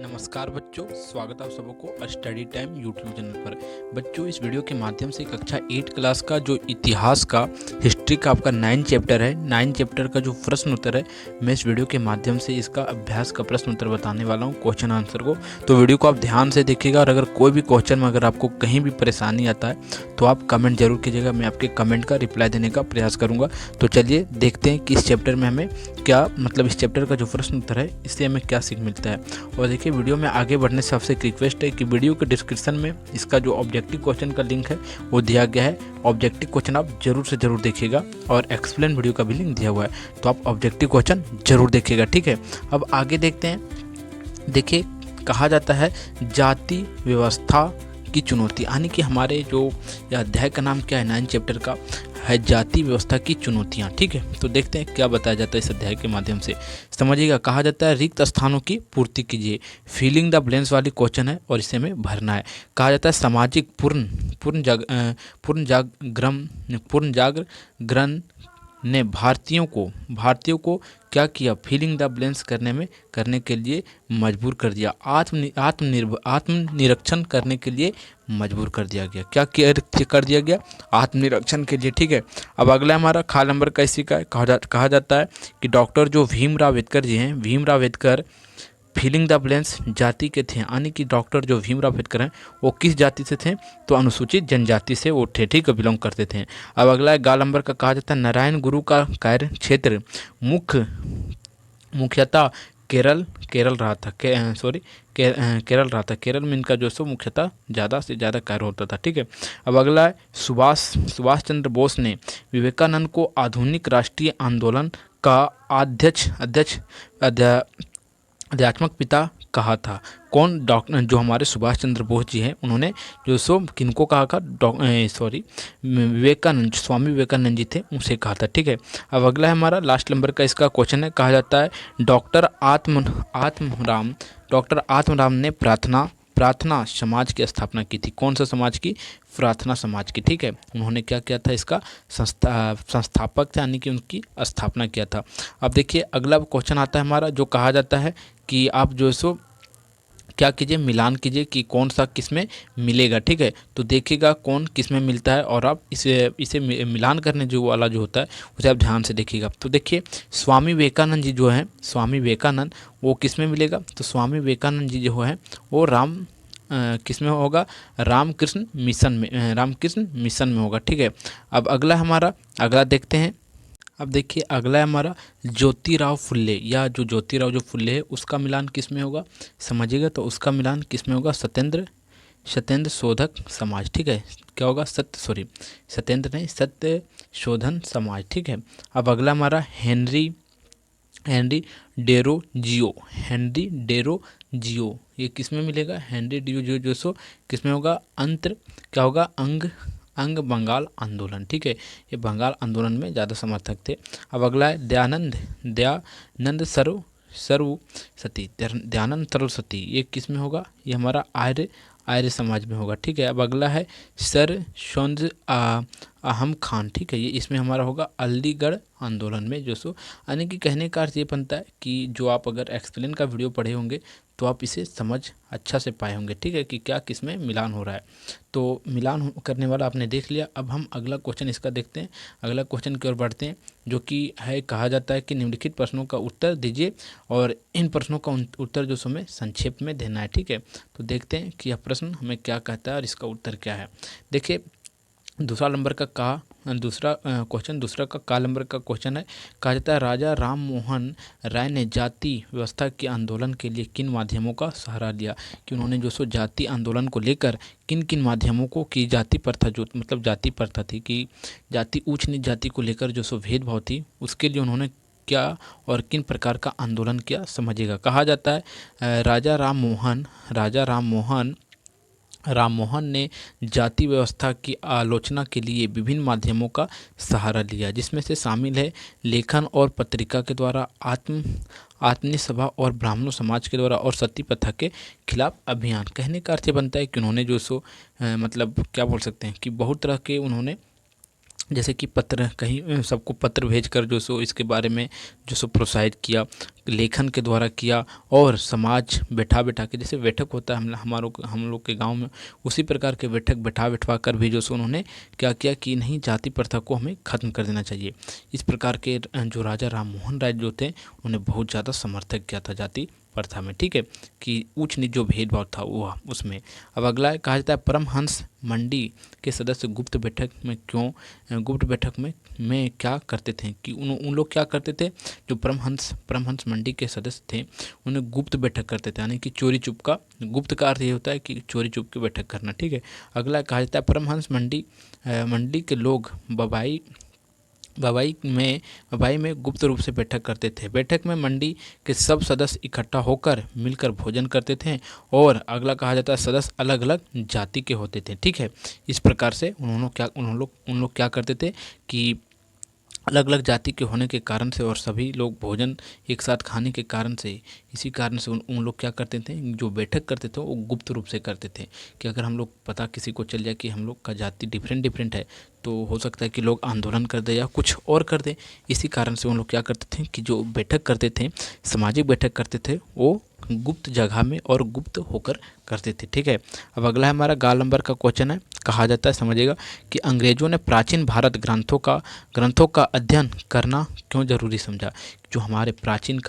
नमस्कार बच्चों, स्वागत है आप सबको स्टडी टाइम यूट्यूब चैनल पर। बच्चों, इस वीडियो के माध्यम से कक्षा 8 क्लास का जो इतिहास का हिस्ट्री का आपका 9 चैप्टर है, 9 चैप्टर का जो प्रश्न उत्तर है, मैं इस वीडियो के माध्यम से इसका अभ्यास का प्रश्न उत्तर बताने वाला हूं, क्वेश्चन आंसर को। तो वीडियो को आप ध्यान से देखिएगा और अगर कोई भी क्वेश्चन में अगर आपको कहीं भी परेशानी आता है तो आप कमेंट जरूर कीजिएगा, मैं आपके कमेंट का रिप्लाई देने का प्रयास करूँगा। तो चलिए देखते हैं कि इस चैप्टर में हमें क्या इस चैप्टर का जो प्रश्न उत्तर है इससे हमें क्या सीख मिलता है। और देखिए, वीडियो में आगे बढ़ने से आपसे एक रिक्वेस्ट है कि वीडियो के डिस्क्रिप्शन में इसका जो ऑब्जेक्टिव क्वेश्चन का लिंक है वो दिया गया है। ऑब्जेक्टिव क्वेश्चन आप जरूर से जरूर देखिएगा और एक्सप्लेन वीडियो का भी लिंक दिया हुआ है, तो आप ऑब्जेक्टिव क्वेश्चन जरूर देखिएगा, ठीक है। अब आगे देखते हैं। देखिए, कहा जाता है जाति व्यवस्था की चुनौती, यानी कि हमारे जो अध्याय का नाम क्या है, 9 चैप्टर का है जाति व्यवस्था की चुनौतियाँ, ठीक है। तो देखते हैं क्या बताया जाता है इस अध्याय के माध्यम से, समझिएगा। कहा जाता है रिक्त स्थानों की पूर्ति कीजिए, फीलिंग द ब्लैंक्स वाली क्वेश्चन है और इसे हमें भरना है। कहा जाता है सामाजिक पूर्ण जागरण ने भारतीयों को क्या किया, फीलिंग द ब्लैंक्स करने के लिए मजबूर कर दिया, आत्मनिरीक्षण करने के लिए मजबूर कर दिया गया। क्या कर दिया गया? आत्मनिरीक्षण के लिए, ठीक है। अब अगला हमारा खा नंबर का इसी का कहा जाता है कि डॉक्टर जो भीमराव अम्बेडकर जी हैं, Bhimrao Ambedkar feeling the blanks जाति के थे, यानी कि डॉक्टर जो भीमराव अम्बेडकर हैं वो किस जाति से थे? तो अनुसूचित जनजाति से वो थे, ठीक है, बिलोंग करते थे। अब अगला गाल नंबर का कहा जाता है नारायण गुरु का कार्य क्षेत्र मुख्यतः केरल रहा था, केरल रहा था। केरल में इनका जो सो मुख्यतः ज़्यादा से ज़्यादा कार्य होता था, ठीक है। अब अगला है सुभाष चंद्र बोस ने विवेकानंद को आधुनिक राष्ट्रीय आंदोलन का अध्यात्मक पिता कहा था। कौन? डॉक्टर जो हमारे सुभाष चंद्र बोस जी हैं, उन्होंने जो सो किनको कहा था? विवेकानंद, स्वामी विवेकानंद जी थे, उनसे कहा था, ठीक है। अब अगला है हमारा लास्ट नंबर का इसका क्वेश्चन है। कहा जाता है डॉक्टर आत्मराम ने प्रार्थना समाज की स्थापना की थी। कौन सा समाज की? प्रार्थना समाज की, ठीक है। उन्होंने क्या किया था? इसका संस्थापक थे, यानी कि उनकी स्थापना किया था। अब देखिए, अगला क्वेश्चन आता है हमारा, जो कहा जाता है कि आप जो सो क्या कीजिए, मिलान कीजिए कि कौन सा किस में मिलेगा, ठीक है। तो देखिएगा कौन किस में मिलता है और आप इसे मिलान करने जो वाला जो होता है उसे आप ध्यान से देखिएगा। तो देखिए, स्वामी विवेकानंद जी जो हैं, स्वामी विवेकानंद वो किस में मिलेगा? तो स्वामी विवेकानंद जी जो है वो किस में होगा? रामकृष्ण मिशन में होगा, ठीक है। अब अगला देखते हैं। अब देखिए, अगला है हमारा ज्योतिराव फुल्ले, या जो ज्योतिराव जो फुल्ले है उसका मिलान किस में होगा, समझिएगा। तो उसका मिलान किस में होगा? सत्येंद्र शोधक समाज, ठीक है। क्या होगा? सत्येंद्र नहीं, सत्य शोधन समाज, ठीक है। अब अगला हमारा हेनरी डेरोजियो, ये किस में मिलेगा? हेनरी डेरोजियो जो सो किस में होगा? क्या होगा? अंग बंगाल आंदोलन, ठीक है। ये बंगाल आंदोलन में ज़्यादा समर्थक थे। अब अगला है दयानंद सरस्वती, ये किस में होगा? ये हमारा आर्य समाज में होगा, ठीक है। अब अगला है सर शौंद अहम खान, ठीक है। ये इसमें हमारा होगा अलीगढ़ आंदोलन में जो सो, यानी कि कहने का अर्थ ये बनता है कि जो आप अगर एक्सप्लेन का वीडियो पढ़े होंगे तो आप इसे समझ अच्छा से पाए होंगे, ठीक है, कि क्या किस में मिलान हो रहा है। तो मिलान करने वाला आपने देख लिया। अब हम अगला क्वेश्चन इसका देखते हैं। अगला क्वेश्चन की ओर बढ़ते हैं, जो कि है, कहा जाता है कि निम्नलिखित प्रश्नों का उत्तर दीजिए और इन प्रश्नों का उत्तर जो हमें संक्षेप में देना है, ठीक है। तो देखते हैं कि यह प्रश्न हमें क्या कहता है और इसका उत्तर क्या है। देखिए, दूसरा नंबर का क्वेश्चन है। कहा जाता है राजा राम मोहन राय ने जाति व्यवस्था के आंदोलन के लिए किन माध्यमों का सहारा लिया, कि उन्होंने जो सो जाति आंदोलन को लेकर किन किन माध्यमों को, की जाति प्रथा जो जाति प्रथा थी कि जाति ऊंच नीच जाति को लेकर जो सो भेदभाव थी, उसके लिए उन्होंने क्या और किन प्रकार का आंदोलन किया, समझिएगा। कहा जाता है राजा राम मोहन ने जाति व्यवस्था की आलोचना के लिए विभिन्न माध्यमों का सहारा लिया, जिसमें से शामिल है लेखन और पत्रिका के द्वारा, आत्मीय सभा और ब्राह्मणों समाज के द्वारा, और सती प्रथा के खिलाफ अभियान। कहने का अर्थ बनता है कि उन्होंने जो सो क्या बोल सकते हैं कि बहुत तरह के उन्होंने, जैसे कि पत्र, कहीं सबको पत्र भेजकर जो सो इसके बारे में जो सो प्रोत्साहित किया। लेखन के द्वारा किया और समाज बैठा बैठा के, जैसे बैठक होता है हम लोग के गांव में, उसी प्रकार के बैठक बैठा बैठवा कर भी जो सो उन्होंने क्या किया कि नहीं, जाति प्रथा को हमें खत्म कर देना चाहिए। इस प्रकार के जो राजा राम मोहन राय जो थे, उन्हें बहुत ज़्यादा समर्थक किया था जाति प्रथा में, ठीक है, कि ऊंच नीच जो भेदभाव था वो उसमें। अब अगला है, कहा जाता है परमहंस मंडी के सदस्य गुप्त बैठक में गुप्त बैठक में क्या करते थे, कि उन लोग क्या करते थे, जो परमहंस मंडी के सदस्य थे, उन्हें गुप्त बैठक करते थे, यानी कि चोरी चुप का, गुप्त का अर्थ ये होता है कि चोरी चुप की बैठक करना, ठीक है। अगला कहा जाता है परमहंस मंडी के लोग बबाई में गुप्त रूप से बैठक करते थे। बैठक में मंडी के सब सदस्य इकट्ठा होकर मिलकर भोजन करते थे। और अगला कहा जाता है सदस्य अलग अलग जाति के होते थे, ठीक है। इस प्रकार से उन लोग क्या करते थे कि अलग अलग जाति के होने के कारण से और सभी लोग भोजन एक साथ खाने के कारण से, इसी कारण से उन लोग क्या करते थे, जो बैठक करते थे वो गुप्त रूप से करते थे, कि अगर हम लोग पता किसी को चल जाए कि हम लोग का जाति डिफरेंट है, तो हो सकता है कि लोग आंदोलन कर दे या कुछ और कर दे। इसी कारण से उन लोग क्या करते थे कि जो बैठक करते थे, सामाजिक बैठक करते थे, वो गुप्त जगह में और गुप्त होकर करते थे, ठीक है। अब अगला है हमारा गा नंबर का क्वेश्चन है, कहा जाता है, समझिएगा, कि अंग्रेजों ने प्राचीन भारत ग्रंथों का अध्ययन करना क्यों जरूरी समझा। जो हमारे प्राचीन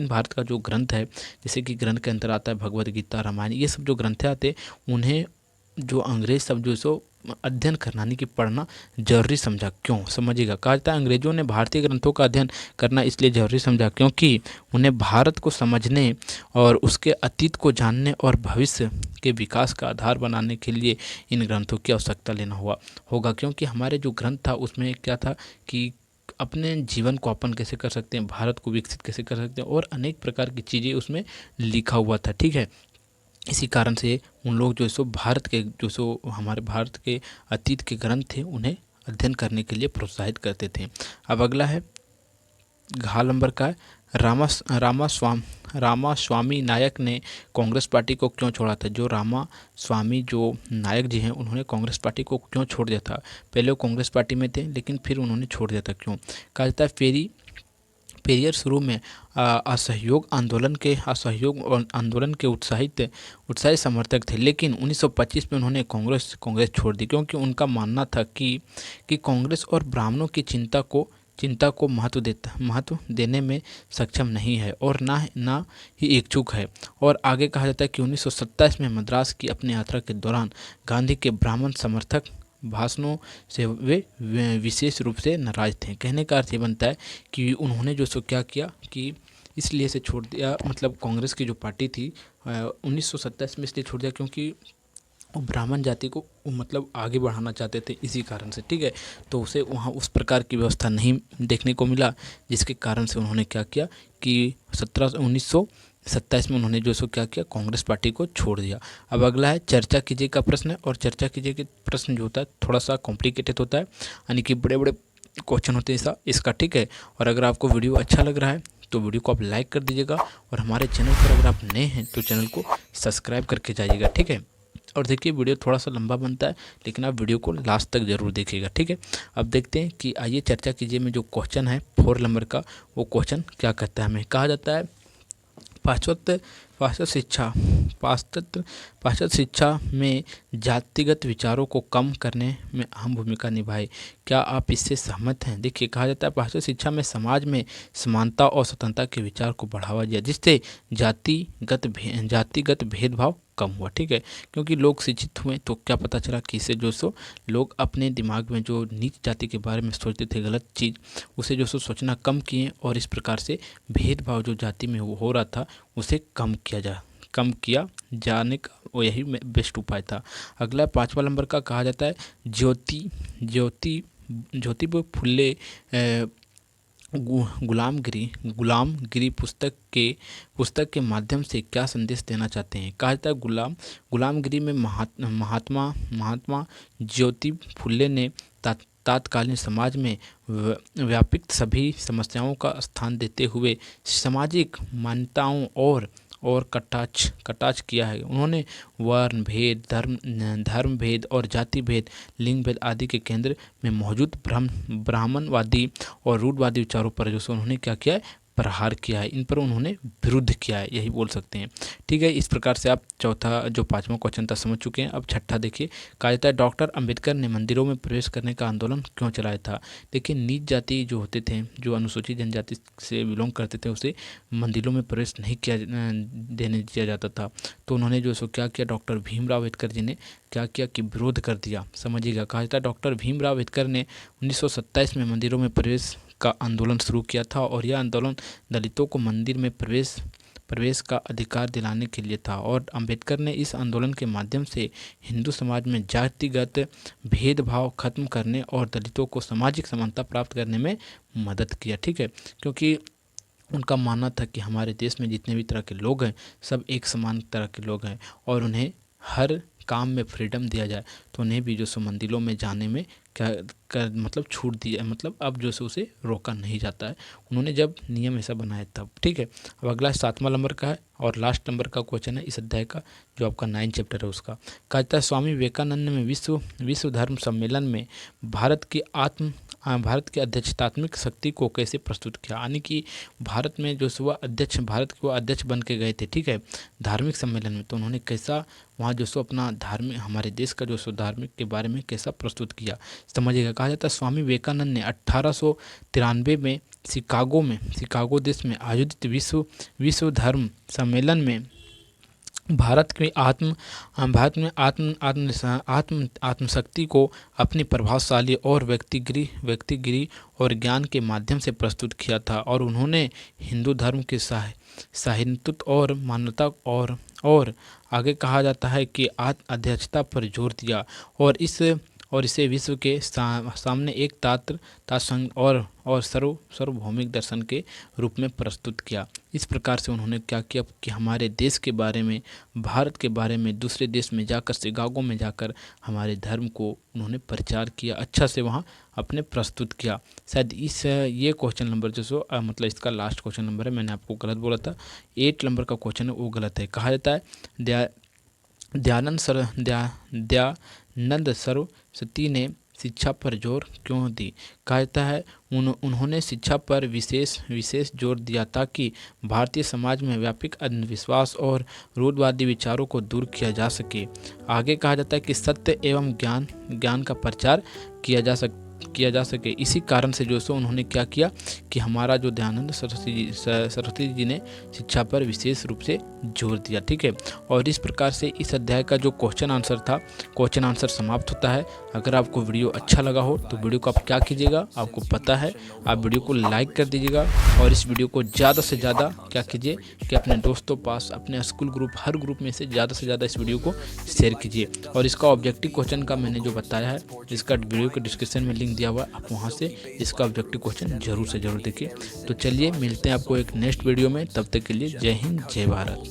भारत का जो ग्रंथ है, जैसे कि ग्रंथ के अंदर आता है भगवद गीता, रामायण, ये सब जो ग्रंथ आते, उन्हें जो अंग्रेज सब जो सो अध्ययन करना, यानी कि पढ़ना जरूरी समझा। क्यों, समझिएगा। कहा जाता है अंग्रेजों ने भारतीय ग्रंथों का अध्ययन करना इसलिए जरूरी समझा क्योंकि उन्हें भारत को समझने और उसके अतीत को जानने और भविष्य के विकास का आधार बनाने के लिए इन ग्रंथों की आवश्यकता लेना होगा। क्योंकि हमारे जो ग्रंथ था उसमें क्या था कि अपने जीवन को अपन कैसे कर सकते हैं, भारत को विकसित कैसे कर सकते हैं, और अनेक प्रकार की चीज़ें उसमें लिखा हुआ था, ठीक है। इसी कारण से उन लोग जो सो हमारे भारत के अतीत के ग्रंथ थे, उन्हें अध्ययन करने के लिए प्रोत्साहित करते थे। अब अगला है घा नंबर का है, रामास्वामी नायक ने कांग्रेस पार्टी को क्यों छोड़ा था। जो रामास्वामी जो नायक जी हैं, उन्होंने कांग्रेस पार्टी को क्यों छोड़ दिया था। पहले वो कांग्रेस पार्टी में थे, लेकिन फिर उन्होंने छोड़ दिया था, क्यों। कहा जाता है पेरियर शुरू में असहयोग आंदोलन के उत्साही समर्थक थे, लेकिन 1925 में उन्होंने कांग्रेस छोड़ दी, क्योंकि उनका मानना था कि कांग्रेस और ब्राह्मणों की चिंता को महत्व देने में सक्षम नहीं है और ना ही इच्छुक है। और आगे कहा जाता है कि 1927 में मद्रास की अपनी यात्रा के दौरान गांधी के ब्राह्मण समर्थक भाषणों से वे विशेष रूप से नाराज थे। कहने का अर्थ ये बनता है कि उन्होंने जो सो क्या किया कि इसलिए से छोड़ दिया, मतलब कांग्रेस की जो पार्टी थी 1927 में इसलिए छोड़ दिया क्योंकि वो ब्राह्मण जाति को मतलब आगे बढ़ाना चाहते थे, इसी कारण से, ठीक है। तो उसे वहाँ उस प्रकार की व्यवस्था नहीं देखने को मिला, जिसके कारण से उन्होंने क्या किया कि 1927 में उन्होंने जो सो क्या किया, कांग्रेस पार्टी को छोड़ दिया। अब अगला है चर्चा कीजिए का प्रश्न है, और चर्चा कीजिए के प्रश्न जो होता है थोड़ा सा कॉम्प्लिकेटेड होता है, यानी कि बड़े बड़े क्वेश्चन होते हैं इसका, ठीक है। और अगर आपको वीडियो अच्छा लग रहा है तो वीडियो को आप लाइक कर दीजिएगा, और हमारे चैनल पर अगर आप नए हैं तो चैनल को सब्सक्राइब करके जाइएगा, ठीक है। और देखिए वीडियो थोड़ा सा लंबा बनता है, लेकिन आप वीडियो को लास्ट तक जरूर देखिएगा, ठीक है। अब देखते हैं कि आइए चर्चा कीजिए में जो क्वेश्चन है 4 नंबर का, वो क्वेश्चन क्या कहता है। हमें कहा जाता है पाश्चात्य शिक्षा में जातिगत विचारों को कम करने में अहम भूमिका निभाई। क्या आप इससे सहमत हैं। देखिए कहा जाता है पाश्चात्य शिक्षा में समाज में समानता और स्वतंत्रता के विचार को बढ़ावा दिया, जिससे जातिगत भेदभाव कम हुआ, ठीक है। क्योंकि लोग शिक्षित हुए तो क्या पता चला कि इससे जो सो लोग अपने दिमाग में जो नीच जाति के बारे में सोचते थे गलत चीज़, उसे जो सो सोचना कम किए, और इस प्रकार से भेदभाव जो जाति में हो रहा था उसे कम किया जाने का वो यही बेस्ट उपाय था। अगला 5वां नंबर का कहा जाता है ज्योतिबा फुले गुलामगिरी पुस्तक के माध्यम से क्या संदेश देना चाहते हैं। कहा जाता है गुलामगिरी में महात्मा ज्योतिबा फुले ने तत्कालीन समाज में व्यापित सभी समस्याओं का स्थान देते हुए सामाजिक मान्यताओं और कटाक्ष किया है। उन्होंने वर्ण भेद, धर्म भेद और जाति भेद, लिंग भेद आदि के केंद्र में मौजूद ब्राह्मणवादी और रूढ़वादी विचारों पर जो उन्होंने क्या किया है, प्रहार किया है, इन पर उन्होंने विरुद्ध किया है, यही बोल सकते हैं। ठीक है, इस प्रकार से आप चौथा जो पाँचवा क्वेश्चन था समझ चुके हैं। अब छठा देखिए, कहा जाता है डॉक्टर अंबेडकर ने मंदिरों में प्रवेश करने का आंदोलन क्यों चलाया था। देखिए, नीच जाति जो होते थे, जो अनुसूचित जनजाति से बिलोंग करते थे, उसे मंदिरों में प्रवेश नहीं देने दिया जाता था। तो उन्होंने जो सो क्या किया, डॉक्टर भीमराव अम्बेडकर जी ने क्या किया कि विरोध कर दिया। समझिएगा, कहा जाता है डॉक्टर भीमराव अम्बेडकर ने 1927 में मंदिरों में प्रवेश का आंदोलन शुरू किया था, और यह आंदोलन दलितों को मंदिर में प्रवेश का अधिकार दिलाने के लिए था। और अंबेडकर ने इस आंदोलन के माध्यम से हिंदू समाज में जातिगत भेदभाव खत्म करने और दलितों को सामाजिक समानता प्राप्त करने में मदद किया। ठीक है, क्योंकि उनका मानना था कि हमारे देश में जितने भी तरह के लोग हैं, सब एक समान तरह के लोग हैं, और उन्हें हर काम में फ्रीडम दिया जाए, तो उन्हें भी जो सो मंदिरों में जाने में क्या मतलब छूट दी जाए, मतलब अब जो सो उसे रोका नहीं जाता है। उन्होंने जब नियम ऐसा बनाया तब। ठीक है, अब अगला 7वां नंबर का है और लास्ट नंबर का क्वेश्चन है इस अध्याय का, जो आपका 9 चैप्टर है उसका। कहा जाता है स्वामी विवेकानंद ने विश्व धर्म सम्मेलन में भारत की अध्यक्षतात्मक शक्ति को कैसे प्रस्तुत किया। यानी कि भारत में जो सो भारत के वो अध्यक्ष बन के गए थे, ठीक है, धार्मिक सम्मेलन में, तो उन्होंने कैसा वहाँ जो सो अपना धार्मिक, हमारे देश का जो सो धार्मिक के बारे में कैसा प्रस्तुत किया, समझिएगा। कहा जाता है स्वामी विवेकानंद ने 1893 में शिकागो देश में आयोजित विश्व धर्म सम्मेलन में भारत में आत्मशक्ति को अपनी प्रभावशाली और व्यक्तिगिरी और ज्ञान के माध्यम से प्रस्तुत किया था। और उन्होंने हिंदू धर्म के सहिष्णुता और मानवता और आगे कहा जाता है कि अध्यक्षता पर जोर दिया, और इसे विश्व के सामने एक तात्संग और सार्वभौमिक दर्शन के रूप में प्रस्तुत किया। इस प्रकार से उन्होंने क्या किया कि हमारे देश के बारे में, भारत के बारे में दूसरे देश में जाकर, शिकागो में जाकर हमारे धर्म को उन्होंने प्रचार किया, अच्छा से वहाँ अपने प्रस्तुत किया। शायद ये क्वेश्चन नंबर जो सो मतलब इसका लास्ट क्वेश्चन नंबर है, मैंने आपको गलत बोला था, 8 नंबर का क्वेश्चन है वो गलत है। कहा जाता है दयानंद सरस्वती ने शिक्षा पर जोर क्यों दी। कहा जाता है उन्होंने शिक्षा पर विशेष जोर दिया ताकि भारतीय समाज में व्यापक अंधविश्वास और रूढ़िवादी विचारों को दूर किया जा सके। आगे कहा जाता है कि सत्य एवं ज्ञान का प्रचार किया जा सके। इसी कारण से जो सो उन्होंने क्या किया कि हमारा जो दयानंद सरस्वती जी ने शिक्षा पर विशेष रूप से जोर दिया। ठीक है, और इस प्रकार से इस अध्याय का जो क्वेश्चन आंसर समाप्त होता है। अगर आपको वीडियो अच्छा लगा हो तो वीडियो को आप क्या कीजिएगा, आपको पता है, आप वीडियो को लाइक कर दीजिएगा, और इस वीडियो को ज़्यादा से ज़्यादा क्या कीजिए कि अपने दोस्तों पास, अपने स्कूल ग्रुप, हर ग्रुप में से ज़्यादा से ज़्यादा इस वीडियो को शेयर कीजिए। और इसका ऑब्जेक्टिव क्वेश्चन का मैंने जो बताया है, इसका वीडियो के डिस्क्रिप्शन में लिंक दिया हुआ है, आप वहाँ से इसका ऑब्जेक्टिव क्वेश्चन जरूर से जरूर देखिए। तो चलिए मिलते हैं आपको एक नेक्स्ट वीडियो में, तब तक के लिए जय हिंद, जय भारत।